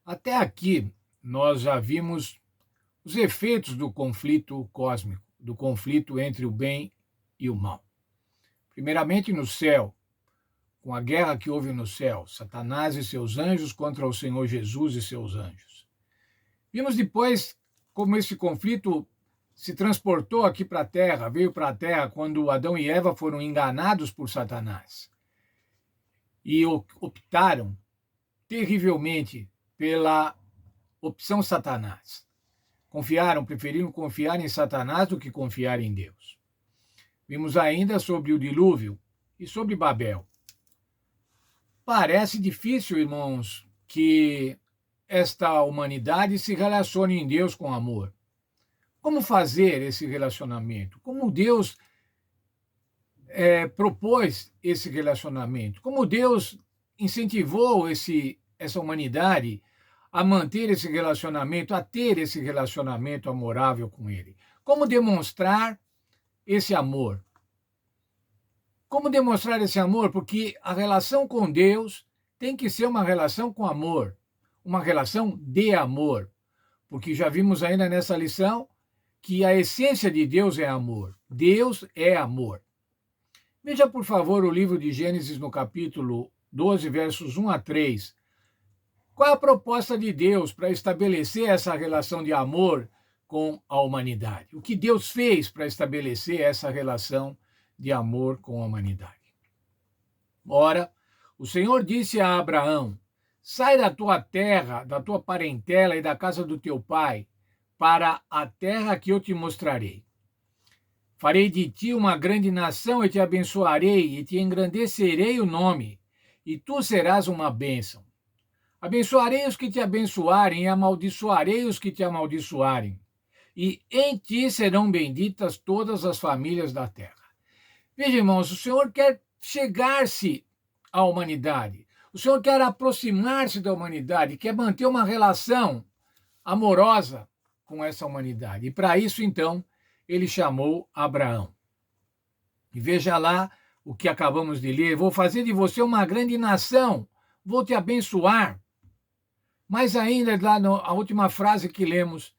Até aqui, nós já vimos os efeitos do conflito cósmico, do conflito entre o bem e o mal. Primeiramente, no céu, com a guerra que houve no céu, Satanás e seus anjos contra o Senhor Jesus e seus anjos. Vimos depois como esse conflito se transportou aqui para a terra, veio para a terra quando Adão e Eva foram enganados por Satanás e optaram terrivelmente pela opção Satanás. Preferiram confiar em Satanás do que confiar em Deus. Vimos ainda sobre o dilúvio e sobre Babel. Parece difícil, irmãos, que esta humanidade se relacione em Deus com amor. Como fazer esse relacionamento? Como Deus propôs esse relacionamento? Como Deus incentivou essa humanidade a manter esse relacionamento, a ter esse relacionamento amorável com Ele? Como demonstrar esse amor? Como demonstrar esse amor? Porque a relação com Deus tem que ser uma relação com amor, uma relação de amor. Porque já vimos ainda nessa lição que a essência de Deus é amor. Deus é amor. Veja, por favor, o livro de Gênesis no capítulo 12, versos 1 a 3. Qual é a proposta de Deus para estabelecer essa relação de amor com a humanidade? O que Deus fez para estabelecer essa relação de amor com a humanidade? Ora, o Senhor disse a Abraão: sai da tua terra, da tua parentela e da casa do teu pai, para a terra que eu te mostrarei. Farei de ti uma grande nação e te abençoarei e te engrandecerei o nome, e tu serás uma bênção. Abençoarei os que te abençoarem e amaldiçoarei os que te amaldiçoarem. E em ti serão benditas todas as famílias da terra. Veja, irmãos, o Senhor quer chegar-se à humanidade. O Senhor quer aproximar-se da humanidade, quer manter uma relação amorosa com essa humanidade. E para isso, então, ele chamou Abraão. E veja lá o que acabamos de ler: vou fazer de você uma grande nação, vou te abençoar. Mas ainda, lá a última frase que lemos: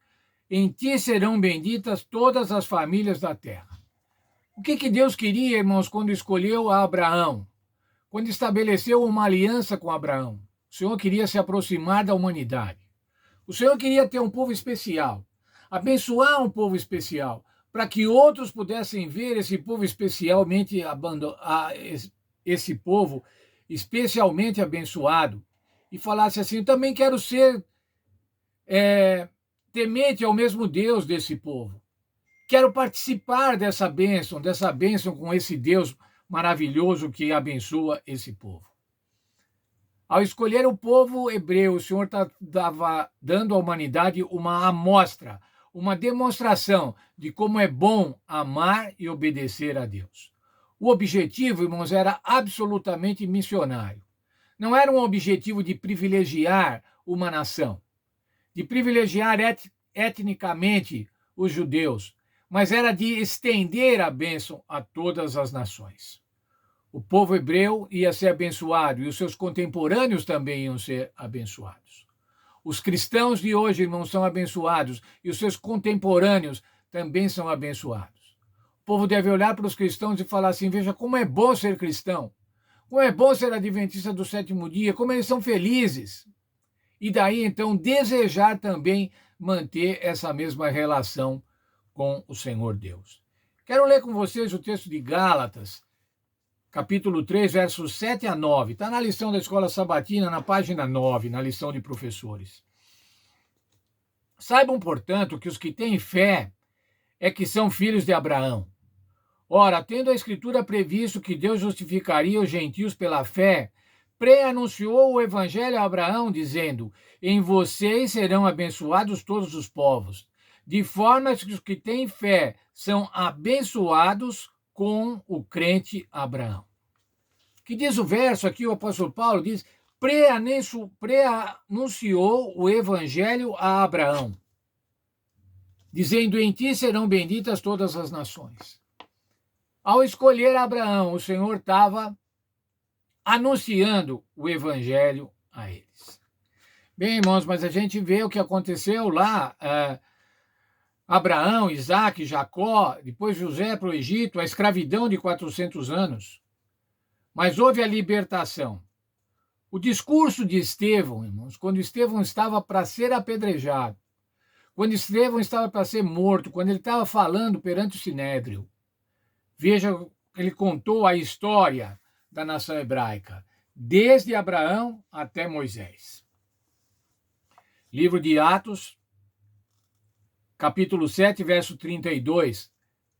em ti serão benditas todas as famílias da terra. O que Deus queria, irmãos, quando escolheu Abraão? Quando estabeleceu uma aliança com Abraão? O Senhor queria se aproximar da humanidade. O Senhor queria ter um povo especial, abençoar um povo especial, para que outros pudessem ver esse povo esse povo especialmente abençoado, e falasse assim: eu também quero ser temente ao mesmo Deus desse povo. Quero participar dessa bênção com esse Deus maravilhoso que abençoa esse povo. Ao escolher o povo hebreu, o Senhor estava dando à humanidade uma amostra, uma demonstração de como é bom amar e obedecer a Deus. O objetivo, irmãos, era absolutamente missionário. Não era um objetivo de privilegiar uma nação, de privilegiar etnicamente os judeus, mas era de estender a bênção a todas as nações. O povo hebreu ia ser abençoado e os seus contemporâneos também iam ser abençoados. Os cristãos de hoje, irmãos, são abençoados e os seus contemporâneos também são abençoados. O povo deve olhar para os cristãos e falar assim: veja como é bom ser cristão, como é bom ser adventista do sétimo dia, como eles são felizes. E daí, então, desejar também manter essa mesma relação com o Senhor Deus. Quero ler com vocês o texto de Gálatas, capítulo 3, versos 7 a 9. Está na lição da Escola Sabatina, na página 9, na lição de professores. Saibam, portanto, que os que têm fé é que são filhos de Abraão. Ora, tendo a Escritura previsto que Deus justificaria os gentios pela fé, pré-anunciou o evangelho a Abraão, dizendo: em vocês serão abençoados todos os povos, de forma que os que têm fé são abençoados com o crente Abraão. Que diz o verso aqui, o apóstolo Paulo diz: pré-anunciou o evangelho a Abraão, dizendo: em ti serão benditas todas as nações. Ao escolher Abraão, o Senhor estava anunciando o evangelho a eles. Bem, irmãos, mas a gente vê o que aconteceu lá, Abraão, Isaque, Jacó, depois José para o Egito, a escravidão de 400 anos. Mas houve a libertação. O discurso de Estevão, irmãos, quando Estevão estava para ser apedrejado, quando Estevão estava para ser morto, quando ele estava falando perante o Sinédrio, veja, ele contou a história da nação hebraica, desde Abraão até Moisés. Livro de Atos, capítulo 7, verso 32,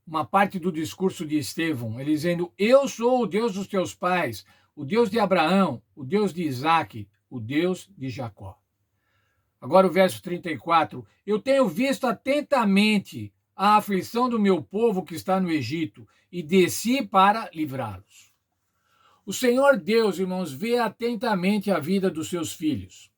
uma parte do discurso de Estevão, ele dizendo: Eu sou o Deus dos teus pais, o Deus de Abraão, o Deus de Isaque, o Deus de Jacó. Agora o verso 34, eu tenho visto atentamente a aflição do meu povo que está no Egito e desci para livrá-los. O Senhor Deus, irmãos, vê atentamente a vida dos seus filhos.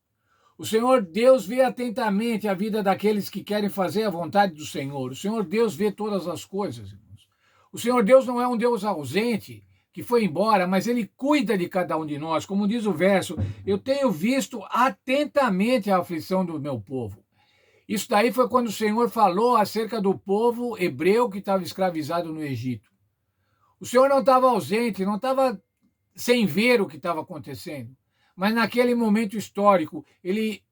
O Senhor Deus vê atentamente a vida daqueles que querem fazer a vontade do Senhor. O Senhor Deus vê todas as coisas, irmãos. O Senhor Deus não é um Deus ausente, que foi embora, mas ele cuida de cada um de nós. Como diz o verso, eu tenho visto atentamente a aflição do meu povo. Isso daí foi quando o Senhor falou acerca do povo hebreu que estava escravizado no Egito. O Senhor não estava ausente, não estava sem ver o que estava acontecendo. Mas naquele momento histórico, ele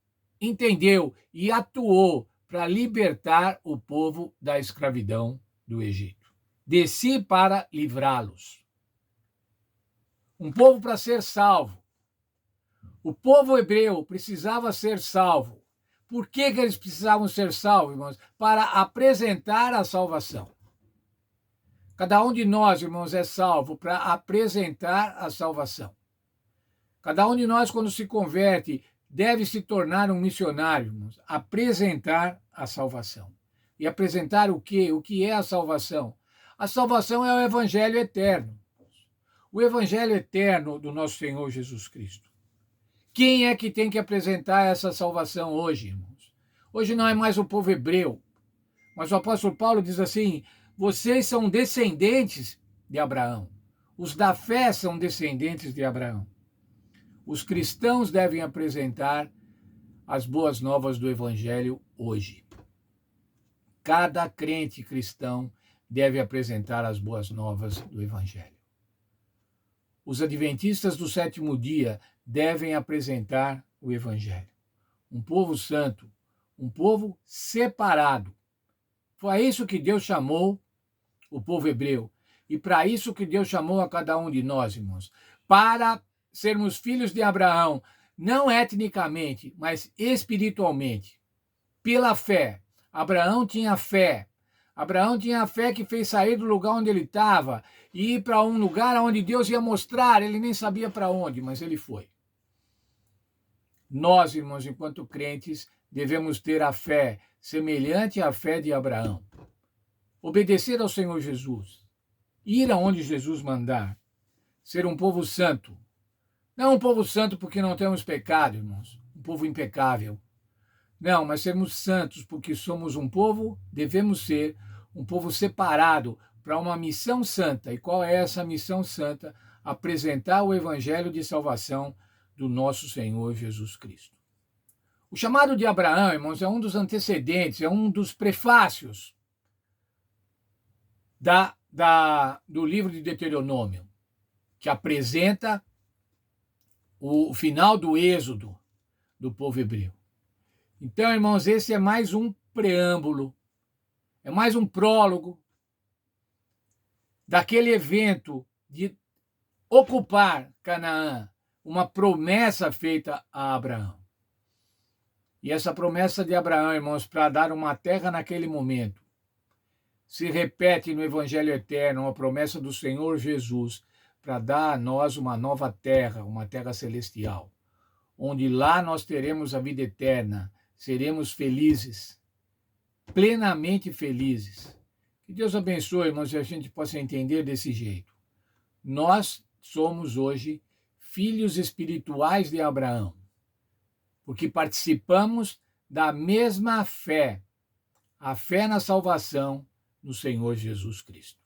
entendeu e atuou para libertar o povo da escravidão do Egito. Desci para livrá-los. Um povo para ser salvo. O povo hebreu precisava ser salvo. Por que eles precisavam ser salvos, irmãos? Para apresentar a salvação. Cada um de nós, irmãos, é salvo para apresentar a salvação. Cada um de nós, quando se converte, deve se tornar um missionário, irmãos, apresentar a salvação. E apresentar o quê? O que é a salvação? A salvação é o evangelho eterno. O evangelho eterno do nosso Senhor Jesus Cristo. Quem é que tem que apresentar essa salvação hoje, irmãos? Hoje não é mais o povo hebreu, mas o apóstolo Paulo diz assim: vocês são descendentes de Abraão. Os da fé são descendentes de Abraão. Os cristãos devem apresentar as boas novas do evangelho hoje. Cada crente cristão deve apresentar as boas novas do evangelho. Os adventistas do sétimo dia devem apresentar o evangelho. Um povo santo, um povo separado. Foi isso que Deus chamou o povo hebreu. E para isso que Deus chamou a cada um de nós, irmãos. Para sermos filhos de Abraão, não etnicamente, mas espiritualmente. Pela fé. Abraão tinha fé. Abraão tinha a fé que fez sair do lugar onde ele estava e ir para um lugar onde Deus ia mostrar. Ele nem sabia para onde, mas ele foi. Nós, irmãos, enquanto crentes, devemos ter a fé semelhante à fé de Abraão. Obedecer ao Senhor Jesus. Ir aonde Jesus mandar. Ser um povo santo. Não um povo santo porque não temos pecado, irmãos. Um povo impecável. Não, mas sermos santos porque somos um povo, devemos ser um povo separado para uma missão santa. E qual é essa missão santa? Apresentar o evangelho de salvação do nosso Senhor Jesus Cristo. O chamado de Abraão, irmãos, é um dos antecedentes, é um dos prefácios do livro de Deuteronômio, que apresenta o final do êxodo do povo hebreu. Então, irmãos, esse é mais um preâmbulo, é mais um prólogo daquele evento de ocupar Canaã, uma promessa feita a Abraão. E essa promessa de Abraão, irmãos, para dar uma terra naquele momento, se repete no Evangelho Eterno, uma promessa do Senhor Jesus, para dar a nós uma nova terra, uma terra celestial, onde lá nós teremos a vida eterna, seremos felizes, plenamente felizes. Que Deus abençoe, irmãos, e a gente possa entender desse jeito. Nós somos hoje filhos espirituais de Abraão, porque participamos da mesma fé, a fé na salvação no Senhor Jesus Cristo.